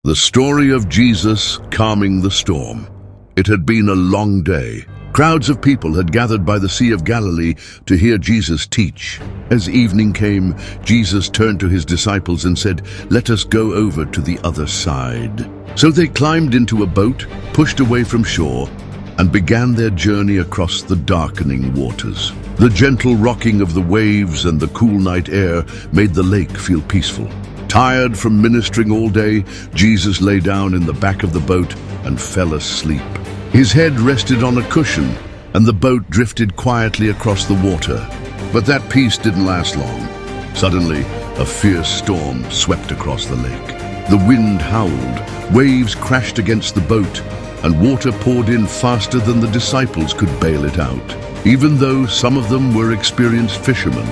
The story of Jesus calming the storm. It had been a long day. Crowds of people had gathered by the Sea of Galilee to hear Jesus teach. As evening came, Jesus turned to his disciples and said, "Let us go over to the other side." So they climbed into a boat, pushed away from shore, and began their journey across the darkening waters. The gentle rocking of the waves and the cool night air made the lake feel peaceful. Tired from ministering all day, Jesus lay down in the back of the boat and fell asleep. His head rested on a cushion, and the boat drifted quietly across the water. But that peace didn't last long. Suddenly, a fierce storm swept across the lake. The wind howled, waves crashed against the boat, and water poured in faster than the disciples could bail it out. Even though some of them were experienced fishermen,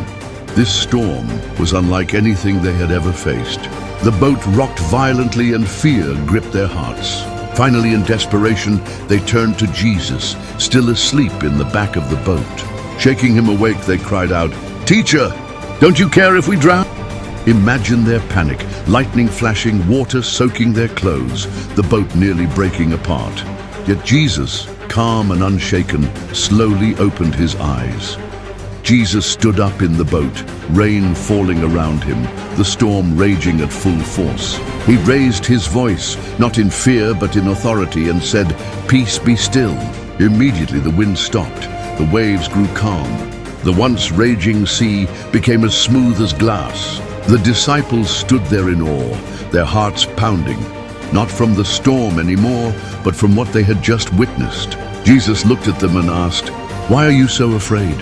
this storm was unlike anything they had ever faced. The boat rocked violently and fear gripped their hearts. Finally, in desperation, they turned to Jesus, still asleep in the back of the boat. Shaking him awake, they cried out, "Teacher, don't you care if we drown?" Imagine their panic, lightning flashing, water soaking their clothes, the boat nearly breaking apart. Yet Jesus, calm and unshaken, slowly opened his eyes. Jesus stood up in the boat, rain falling around him, the storm raging at full force. He raised his voice, not in fear but in authority, and said, "Peace, be still." Immediately the wind stopped, the waves grew calm. The once raging sea became as smooth as glass. The disciples stood there in awe, their hearts pounding, not from the storm anymore, but from what they had just witnessed. Jesus looked at them and asked, "Why are you so afraid?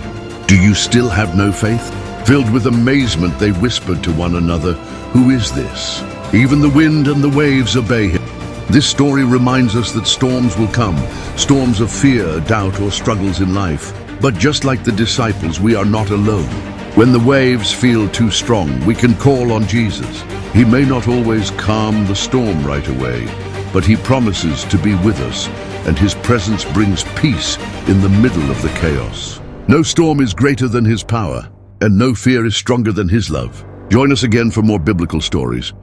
Do you still have no faith?" Filled with amazement, they whispered to one another, "Who is this? Even the wind and the waves obey him." This story reminds us that storms will come, storms of fear, doubt, or struggles in life. But just like the disciples, we are not alone. When the waves feel too strong, we can call on Jesus. He may not always calm the storm right away, but he promises to be with us, and his presence brings peace in the middle of the chaos. No storm is greater than his power, and no fear is stronger than his love. Join us again for more biblical stories.